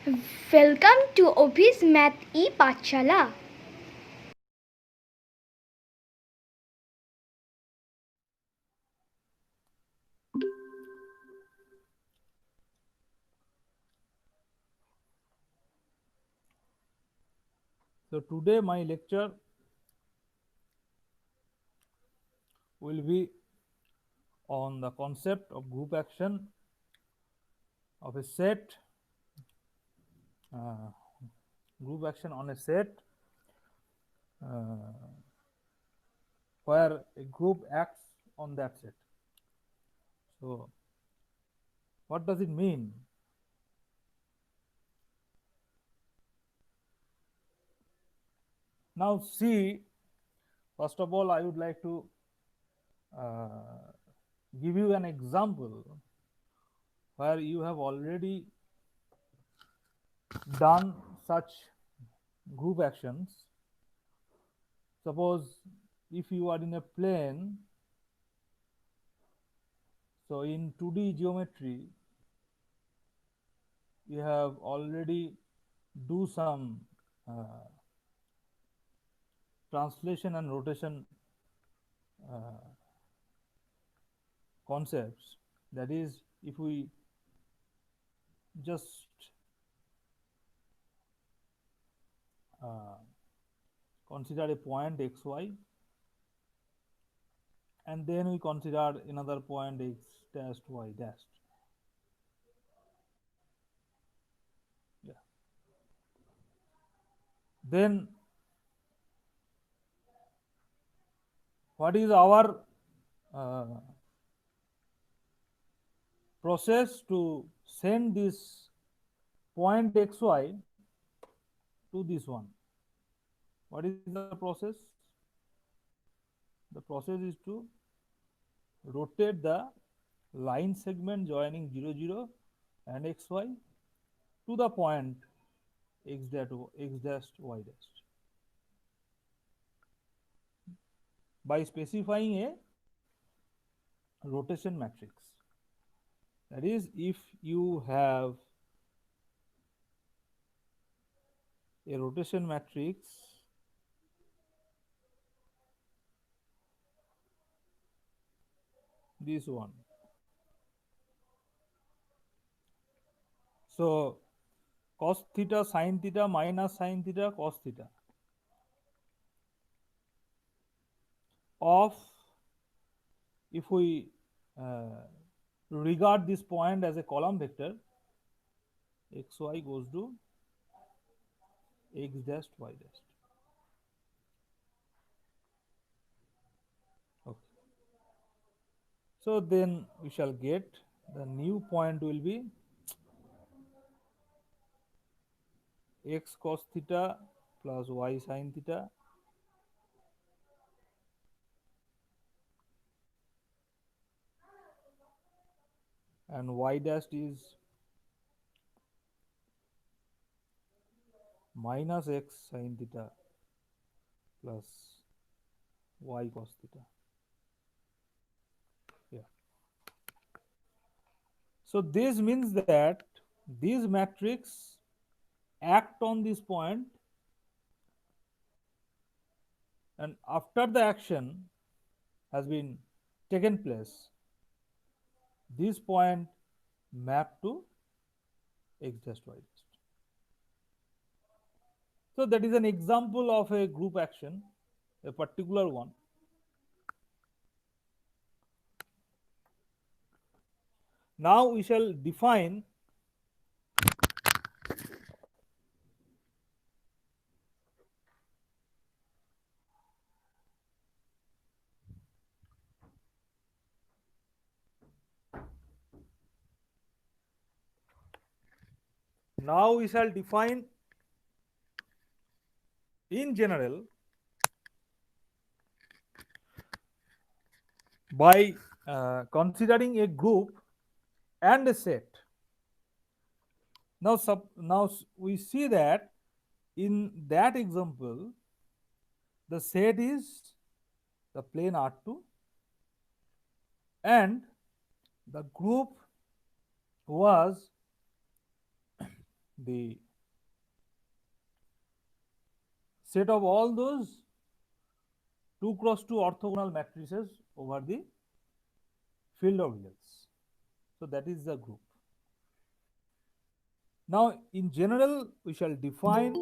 Welcome to Obhi's Math E Pachala. So today my lecture will be on the concept of group action of a set, uh, group action on a set uh, where a group acts on that set. So what does it mean? Now see, first of all I would like to uh, give you an example where you have already done such group actions. Suppose if you are in a plane, so in 2D geometry you have already do some translation and rotation uh, concepts. That is, if we just uh, consider a point xy, and then we consider another point x dash y dash. Yeah. Then what is our uh, process to send this point xy to this one? What is the process? The process is to rotate the line segment joining 0 0 and xy to the point x dash y dash by specifying a rotation matrix. That is, if you have a rotation matrix this one, so cos theta sin theta minus sin theta cos theta of, if we uh, regard this point as a column vector, xy goes to x dash y dash. Okay. So then we shall get the new point will be x cos theta plus y sin theta and y dash is minus x sin theta plus y cos theta. Yeah. So this means that these matrix act on this point, and after the action has been taken place, this point map to x dash y dash. So that is an example of a group action, a particular one. Now we shall define now we shall define in general by considering a group and a set. Now we see that in that example the set is the plane R2 and the group was the set of all those 2 cross 2 orthogonal matrices over the field of reals. So that is the group. Now, in general, we shall define.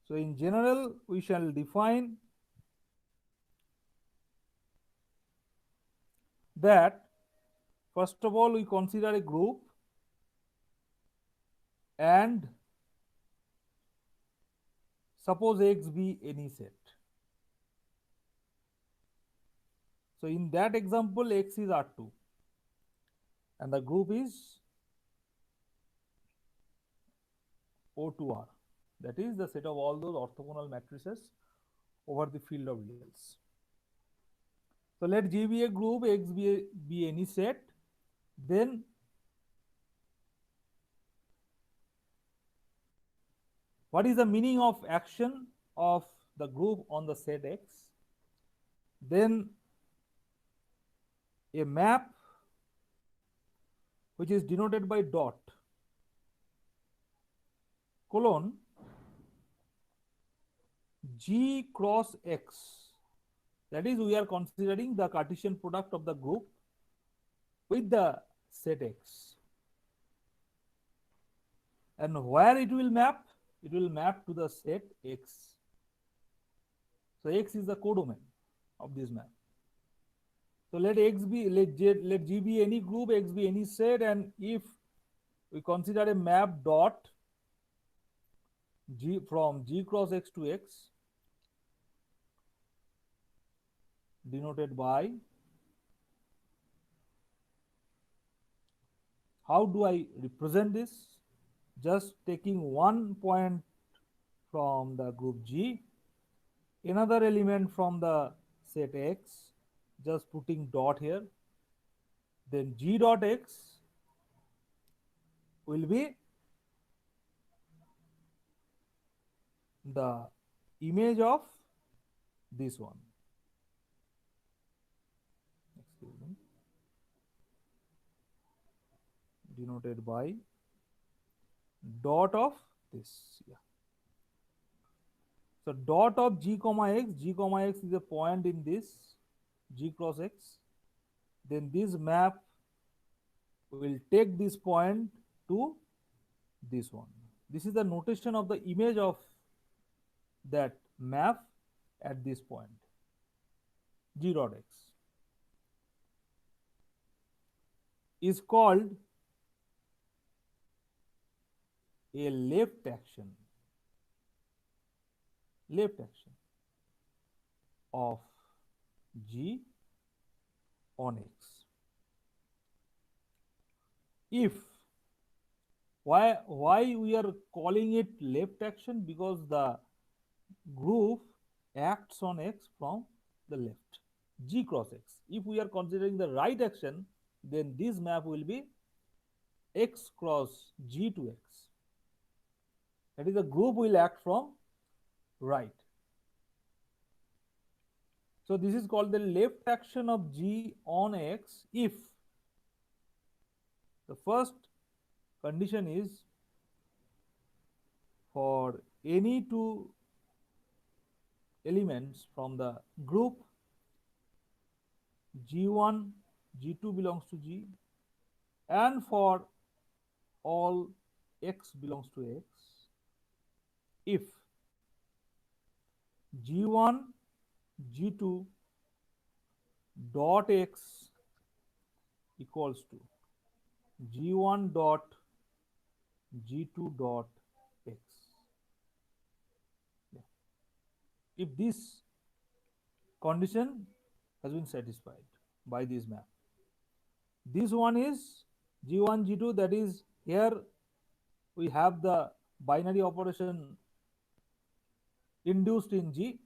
So, in general, we shall define that first of all we consider a group and suppose X be any set. So, in that example, X is R2 and the group is O2R. That is the set of all those orthogonal matrices over the field of reals. So, let G be a group, X be any set, then what is the meaning of action of the group on the set X? Then a map which is denoted by dot colon G cross X. That is, we are considering the Cartesian product of the group with the set X. And where it will map? It will map to the set X. So X is the codomain of this map. So let G be any group, X be any set, and if we consider a map dot G from G cross X to X denoted by, how do I represent this? Just taking one point from the group G, another element from the set X, just putting dot here, then G dot X will be the image of this one. Excuse me. Denoted by dot of this. Yeah. So dot of G comma X is a point in this G cross X. Then this map will take this point to this one. This is the notation of the image of that map at this point, G dot X is called a left action of G on X. If why we are calling it left action? Because the group acts on X from the left, G cross X. If we are considering the right action, then this map will be X cross G to X. That is, the group will act from right. So this is called the left action of G on X if the first condition is for any two elements from the group G1, G2 belongs to G, and for all X belongs to X, if G1, G2 dot X equals to G1 dot G2 dot X. Yeah. If this condition has been satisfied by this map, this one is G1, G2, that is, here we have the binary operation induced in G,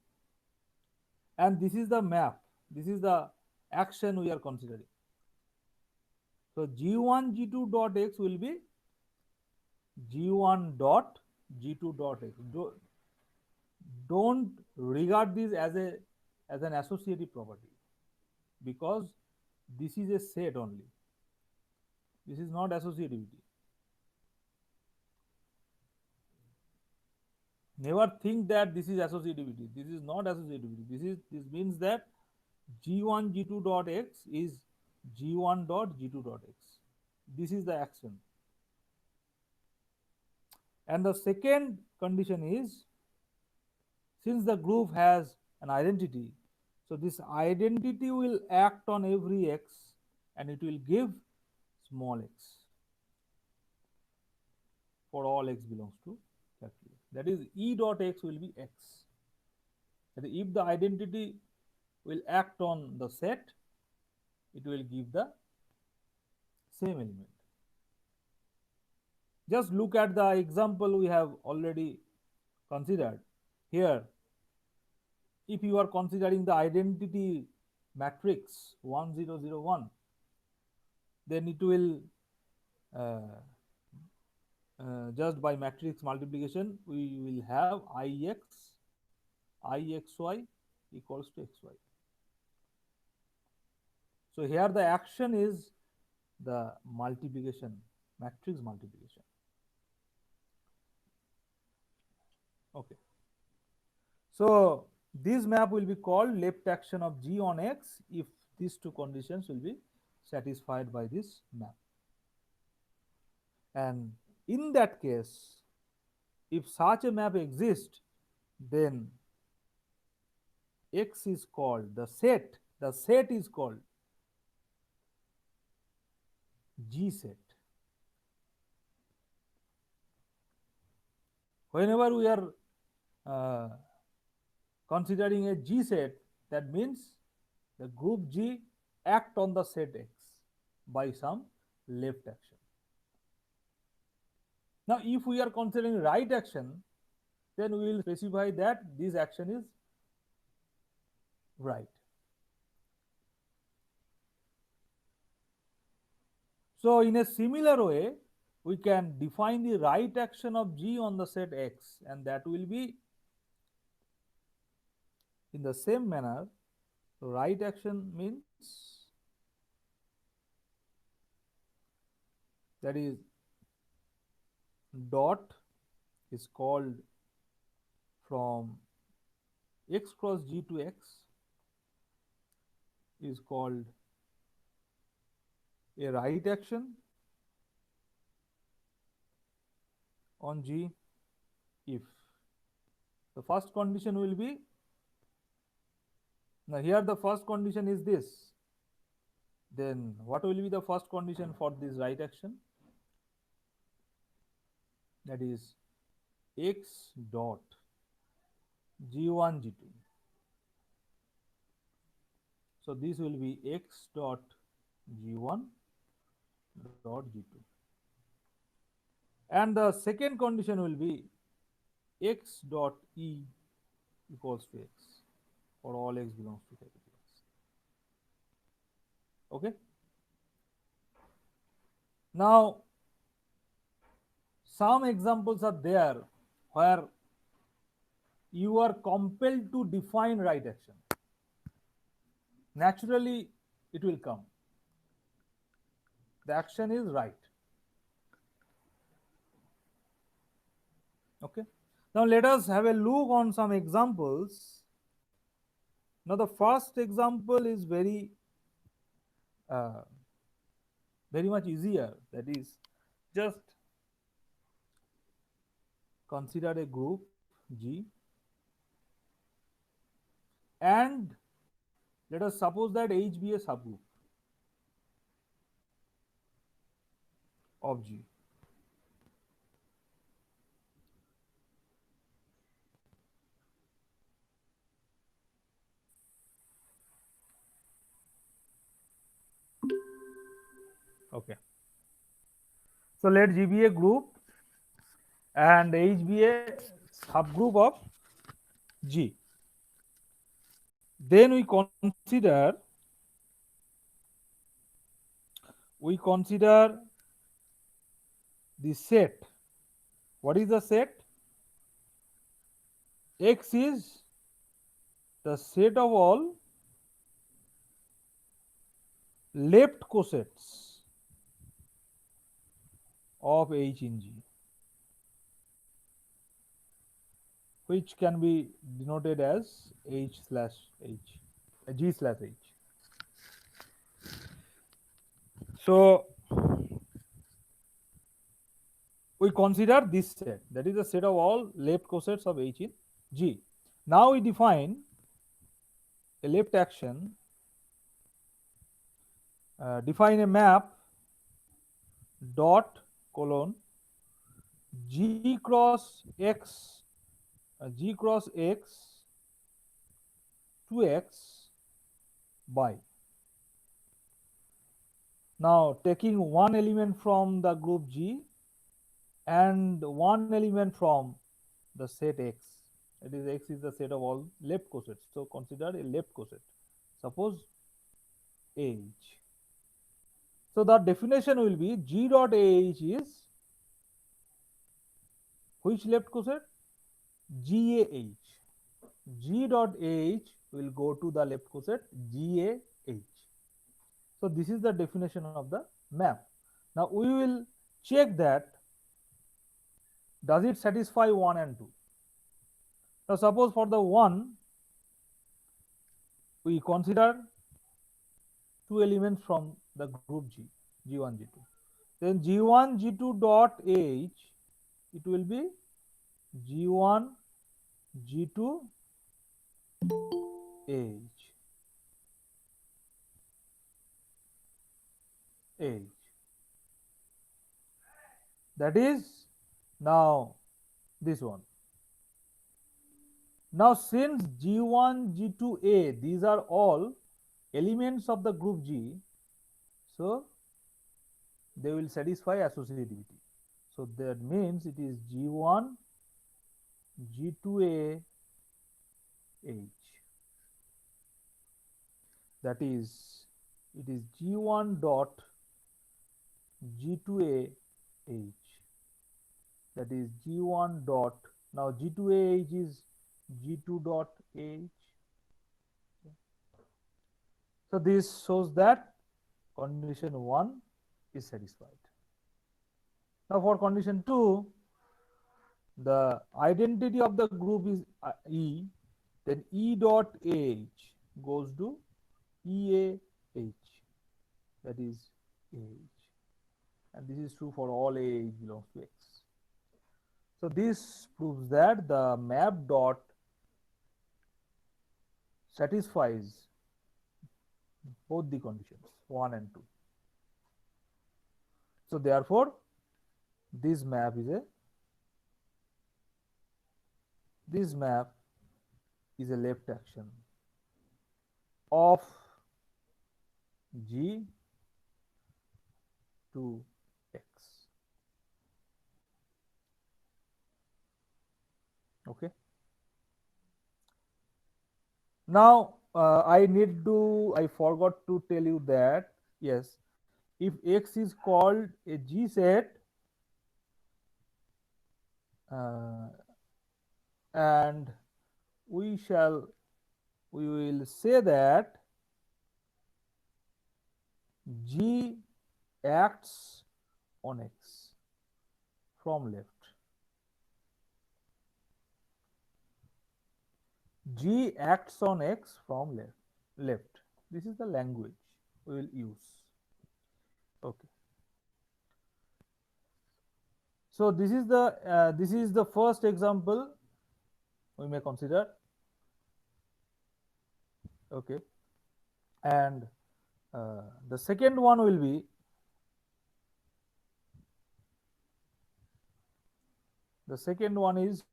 and this is the map, this is the action we are considering. So G1, G2 dot X will be G1 dot G2 dot X. Don't regard this as an associative property, because this is a set only. This is not associativity. Never think that this is associativity. This is not associativity. This means that g1 g2 dot x is g1 dot g2 dot x. This is the action. And the second condition is, since the group has an identity, so this identity will act on every x and it will give small x for all x belongs to capital X. That is, E dot x will be x. That is, if the identity will act on the set, it will give the same element. Just look at the example we have already considered. Here, if you are considering the identity matrix 1001, then it will uh, just by matrix multiplication we will have ixy equals to xy. So here the action is the multiplication, matrix multiplication. Okay. So this map will be called left action of G on X if these two conditions will be satisfied by this map. And in that case, if such a map exists, then X is called the set is called G set. Whenever we are uh, considering a G set, that means the group G act on the set X by some left action. Now, if we are considering right action, then we will specify that this action is right. So, in a similar way, we can define the right action of G on the set X, and that will be in the same manner. Right action means that is dot is called from x cross G to x is called a right action on G if the first condition will be, now here the first condition is this, then what will be the first condition for this right action? That is x dot G1 G2. So this will be x dot G1 dot G2. And the second condition will be x dot E equals to x for all x belongs to capital X. Okay. Now, some examples are there where you are compelled to define right action. Naturally, it will come. The action is right. Okay. Now, let us have a look on some examples. Now, the first example is uh, very much easier. That is, just consider a group G and let us suppose that H be a subgroup of G. Okay. So let G be a group and H be a subgroup of G. Then we consider the set. What is the set? X is the set of all left cosets of H in G, which can be denoted as H slash H, G slash H. So we consider this set, that is the set of all left cosets of H in G. Now we define a left action, define a map dot colon G cross X, G cross X to X by. Now taking one element from the group G and one element from the set X, that is X is the set of all left cosets. So consider a left coset. Suppose AH. So the definition will be G dot AH is which left coset? GAH. G dot AH will go to the left coset GAH. So this is the definition of the map. Now we will check that does it satisfy 1 and 2. Now suppose for the 1 we consider two elements from the group G, G1, G2. Then G1, G2 dot H, it will be G1, G2 H, H. That is now this one. Now since G1, G2A, these are all elements of the group G, so they will satisfy associativity. So that means it is G1, G2A, H. That is, it is G1 dot G2A H. That is G1 dot, now G2A H is G2 dot H. So this shows that condition 1 is satisfied. Now for condition 2, the identity of the group is E, then E dot H goes to EAH, that is AH, and this is true for all AH belongs to X. So this proves that the map dot satisfies both the conditions 1 and 2. So therefore this map is a left action of G to X. Okay. Now I forgot to tell you that yes, if X is called a G set and we will say that G acts on X from left. G acts on X from left. This is the language we will use. Okay. So this is the first example we may consider. Okay, and the second one will be is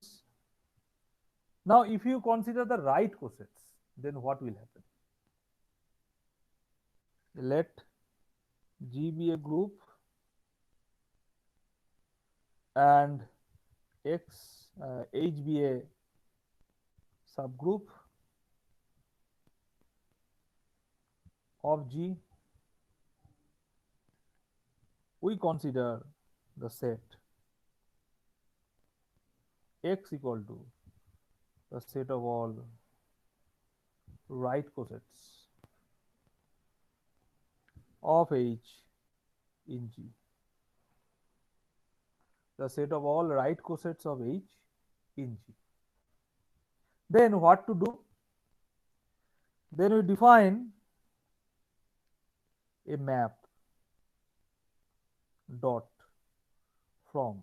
now if you consider the right cosets, then what will happen? Let G be a group and H be a subgroup of G. We consider the set X equal to the set of all right cosets of H in G. the set of all right cosets of H in G. Then what to do? Then we define a map dot from.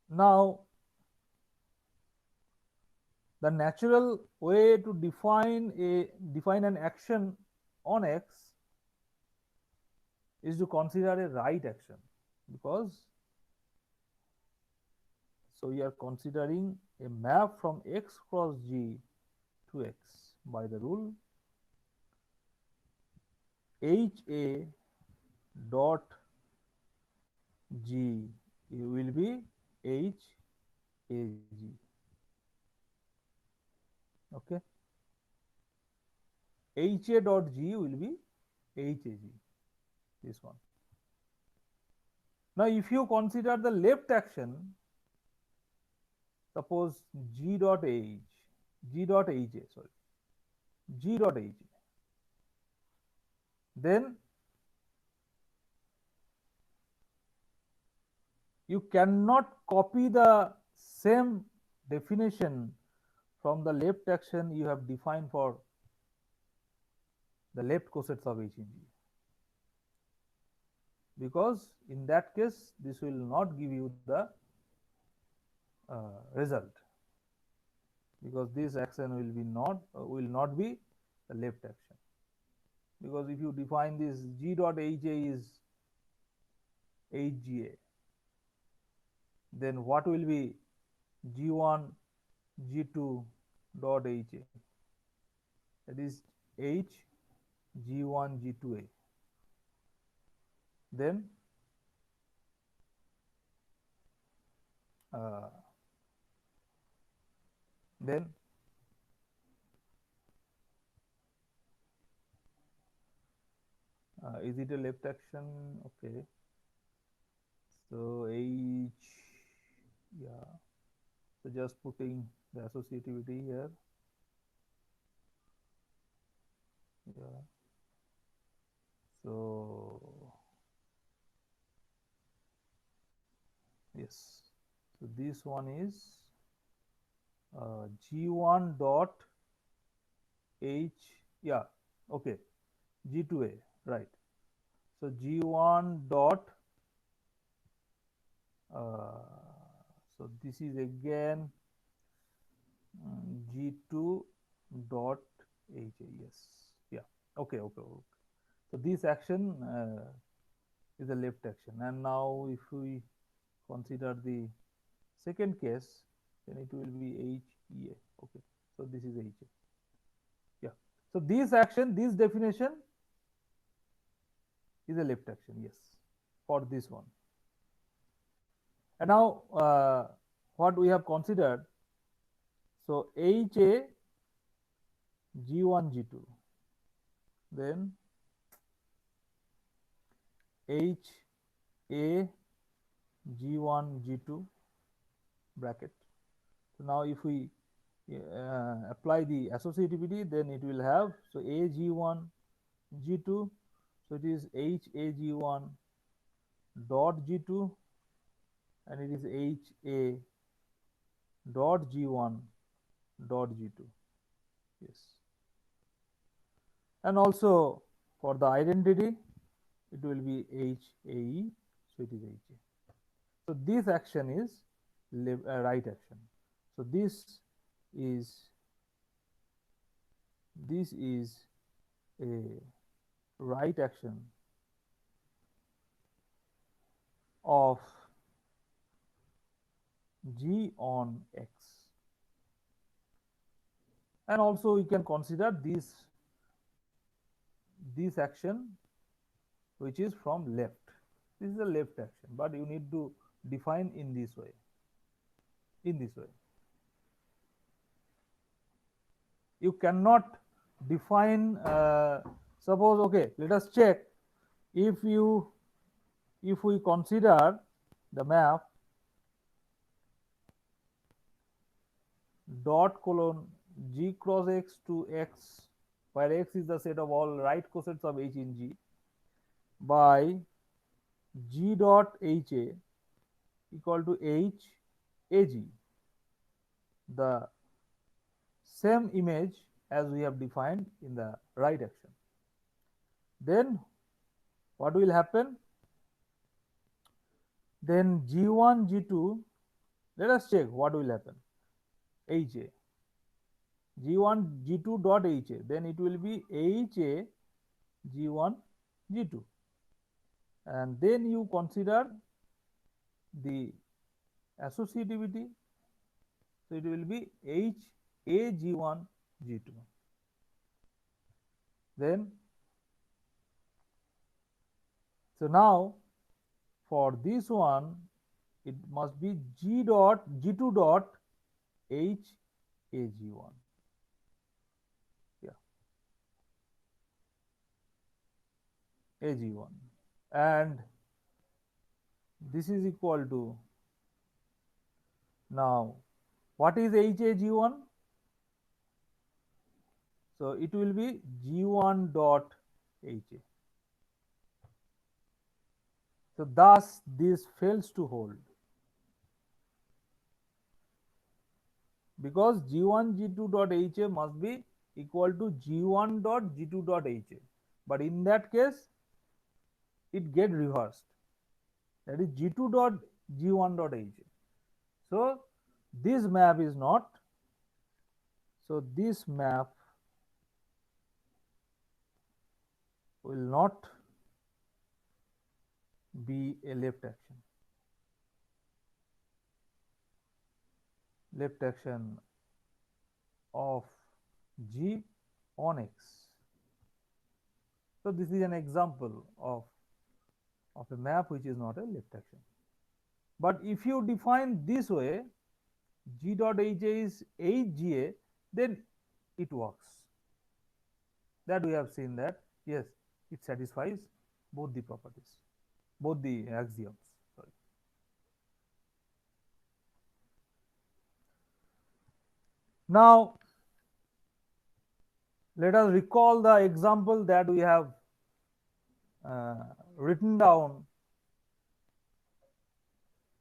Now the natural way to define an action on X is to consider a right action, because so we are considering a map from X cross G to X by the rule HA dot G will be HAG. Okay, HA dot G will be HAG, this one. Now if you consider the left action, suppose G dot H, G dot HA, sorry, G dot HA, then you cannot copy the same definition from the left action you have defined for the left cosets of H in G, because in that case this will not give you the result, because this action will not be the left action, because if you define this G dot HA is HGA, then what will be G1 G2 dot HA, that is H G1 G2A. Then uh, then is it a left action? Okay, so H, yeah, so just putting the associativity here, yeah, so yes, so this one is G1 dot H, yeah, okay, G2A, right. So G1 dot so this is again G2 dot HA, yes, yeah, okay, okay, okay. So this action is a left action, and now if we consider the second case, then it will be HEA. Okay, so this is HA. Yeah. So this action, this definition is a left action, yes, for this one. And now what we have considered, so HA G1 G2, then HA G1 G2 bracket. So now if we apply the associativity, then it will have, so A G1 G2, so it is H A G1 dot G2, and it is H A dot G1 dot G2, yes. And also for the identity, it will be HAE, so it is HA. So this action is right action. So this is a right action of G on X. And also we can consider this action which is from left. This is a left action, but you need to define in this way. In this way, you cannot define. Suppose, okay, let us check if we consider the map dot colon G cross X to X, where X is the set of all right cosets of H in G, by G dot HA equal to H AG, the same image as we have defined in the right action. Then what will happen? Then G1, G2, let us check what will happen. HA, G1, G2 dot HA, then it will be HA, G1, G2. And then you consider the associativity, so it will be H A G1 G2. Then, so now for this one, it must be G dot G2 dot H A G1. Yeah, AG1. And this is equal to, now what is HAG1? So it will be G1 dot HA. So thus this fails to hold, because G1 G2 dot HA must be equal to G1 dot G2 dot HA. But in that case, it get reversed. That is G2 dot G1 dot HA. So this map is not, so this map will not be a left action. Left action of G on X. So this is an example of a map which is not a left action. But if you define this way, G dot HA is HGA, then it works. That we have seen that, yes, it satisfies both the properties, both the axioms. Sorry. Now, let us recall the example that we have written down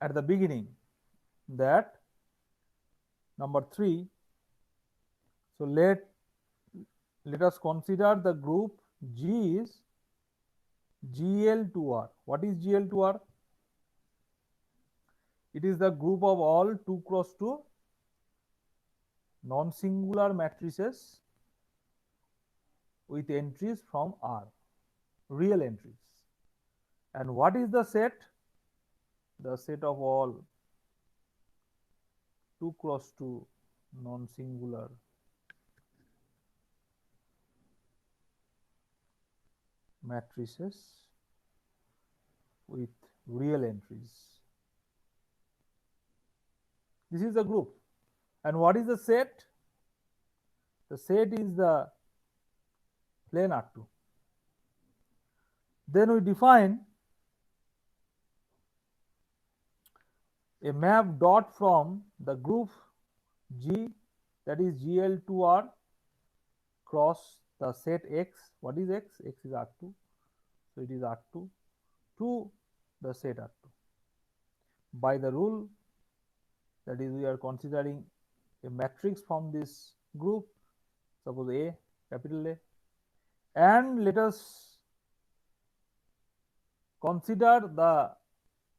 at the beginning, that number 3. So let us consider the group G is GL2R. What is GL2R? It is the group of all 2 cross 2 non-singular matrices with entries from R, real entries. And what is the set? The set of all 2 cross 2 non-singular matrices with real entries. This is the group. And what is the set? The set is the plane R2. Then we define a map dot from the group G, that is GL2R, cross the set X. What is X? X is R2. So it is R2 to the set R2. By the rule, that is, we are considering a matrix from this group, suppose A, capital A, and let us consider the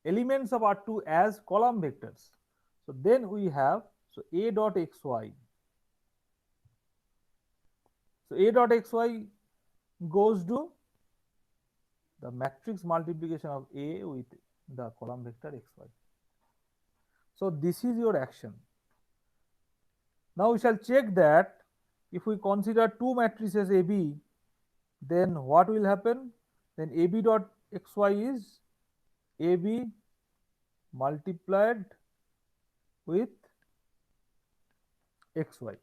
elements of R2 as column vectors. So then we have, so A dot xy. So A dot xy goes to the matrix multiplication of A with the column vector xy. So this is your action. Now we shall check that if we consider 2 matrices AB, then what will happen? Then AB dot xy is AB multiplied with xy.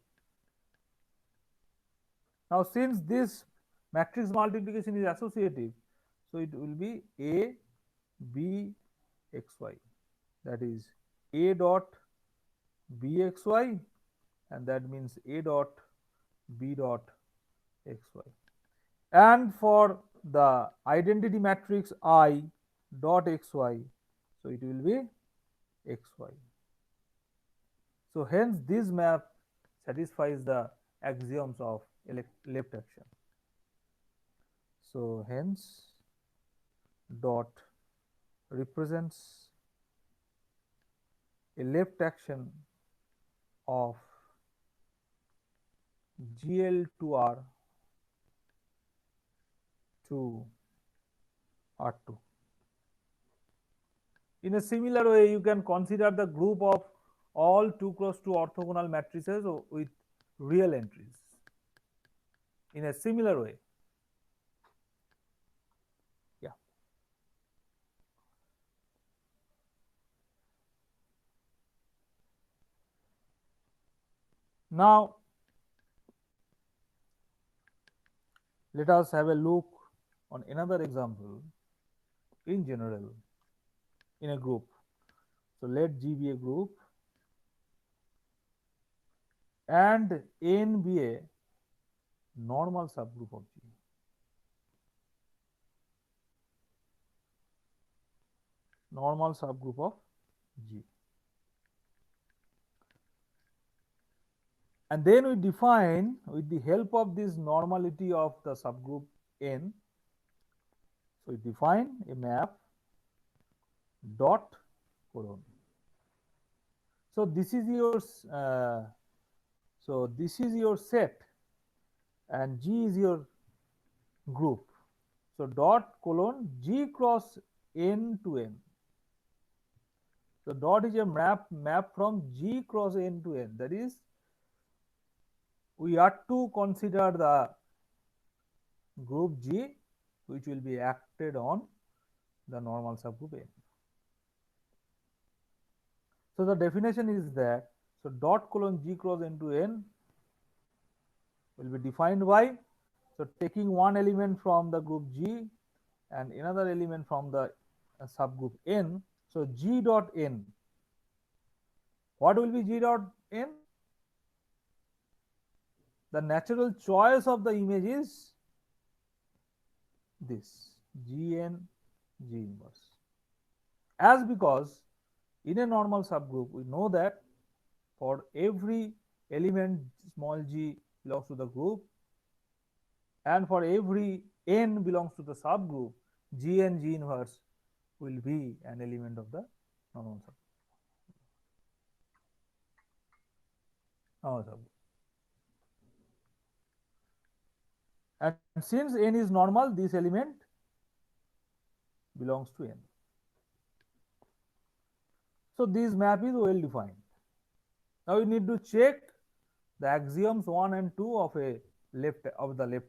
Now since this matrix multiplication is associative, so it will be A B xy, that is A dot bxy, and that means A dot B dot xy. And for the identity matrix I, dot xy. So it will be xy. So hence this map satisfies the axioms of left action. So hence dot represents a left action of GL2R to R2. In a similar way, you can consider the group of all 2 cross 2 orthogonal matrices with real entries. In a similar way, yeah. Now, let us have a look on another example in general in a group. So, let G be a group and N be a normal subgroup of G. Normal subgroup of G. And then we define with the help of this normality of the subgroup N. So, we define a map dot colon. So, this is your set and G is your group. So, dot colon G cross N to N. So, dot is a map from G cross N to N. That is, we are to consider the group G which will be acted on the normal subgroup N. So, the definition is that, so dot colon G cross N to N will be defined by, so taking one element from the group G and another element from the subgroup N. So, G dot N, what will be G dot N? The natural choice of the image is this Gn G inverse. As because in a normal subgroup we know that for every element small g belongs to the group and for every n belongs to the subgroup, Gn G inverse will be an element of the normal subgroup. And since n is normal, this element belongs to n. So this map is well defined. Now we need to check the axioms 1 and 2 of the left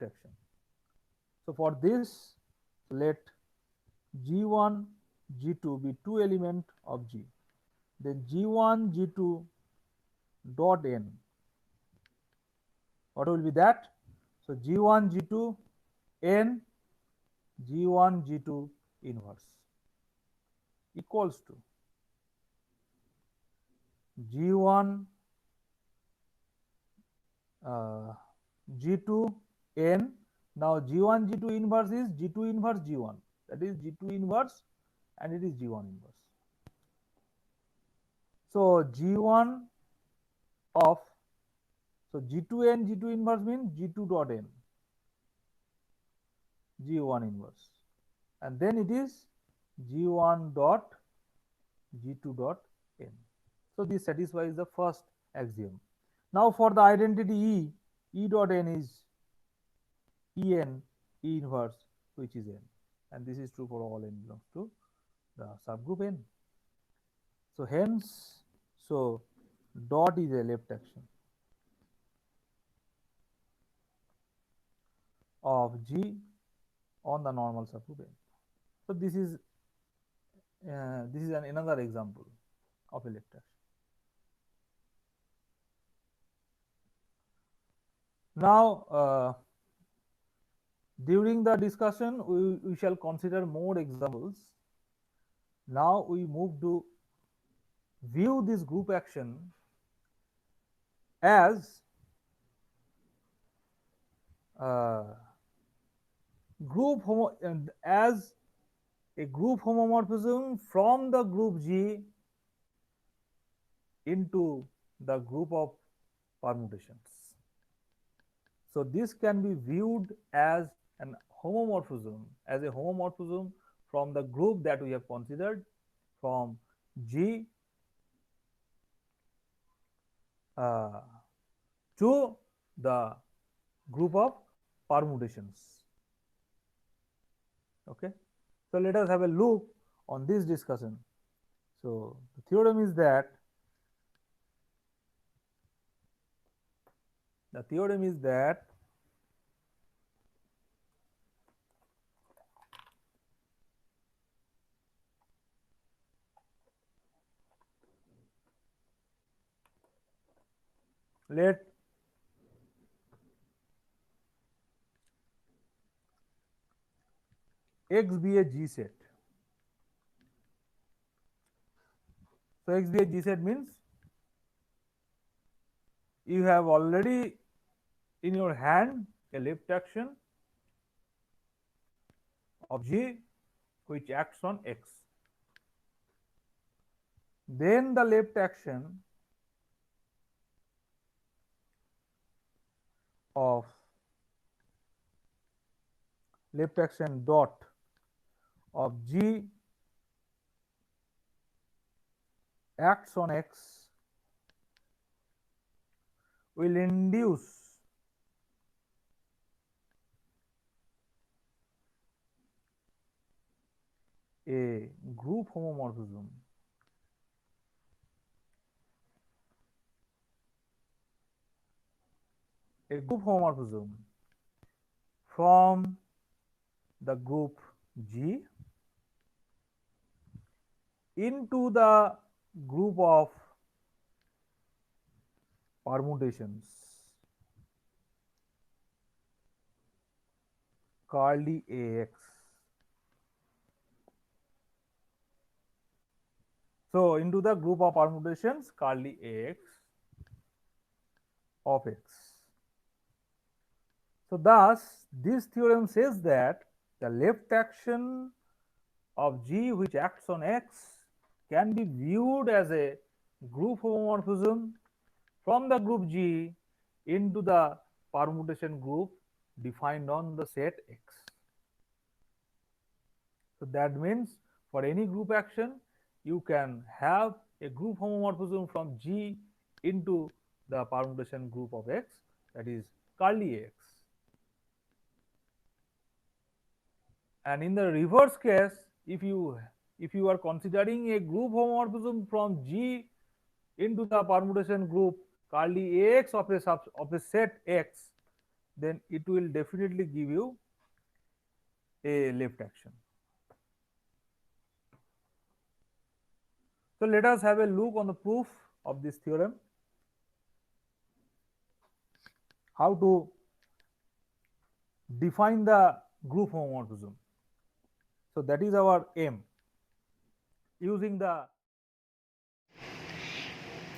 action. So for this, let G1, G2 be two element of G. Then G1, G2 dot n. What will be that? So G1, G2 n G1, G2 inverse equals to G1 G2 n. Now G1 G2 inverse is G2 inverse G1, that is G2 inverse and it is G1 inverse. So G1 of, so G2 n G2 inverse means G2 dot n G1 inverse, and then it is G1 dot G2 dot n. So this satisfies the first axiom. Now for the identity E, E dot n is En E inverse, which is n, and this is true for all n belongs to the subgroup n. So hence, so dot is a left action of G on the normal subgroup n. So this is another example of a left action. Now, during the discussion, we shall consider more examples. Now we move to view this group action as group as a group homomorphism from the group G into the group of permutations. So this can be viewed as an homomorphism, from the group that we have considered from G uh, to the group of permutations. Okay. So let us have a look on this discussion. So the theorem is that let X be a G set. So X be a G set means you have already in your hand a left action of G which acts on X. Then the left action of dot of G acts on X will induce a group homomorphism from the group G into the group of permutations curly AX. So into the group of permutations curly AX of X. So thus this theorem says that the left action of G which acts on X can be viewed as a group homomorphism from the group G into the permutation group defined on the set X. So that means for any group action you can have a group homomorphism from G into the permutation group of X, that is curly X. And in the reverse case, if you are considering a group homomorphism from G into the permutation group curly AX of a set X, then it will definitely give you a left action. So let us have a look on the proof of this theorem, how to define the group homomorphism. So that is our aim, using the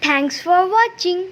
Thanks for watching.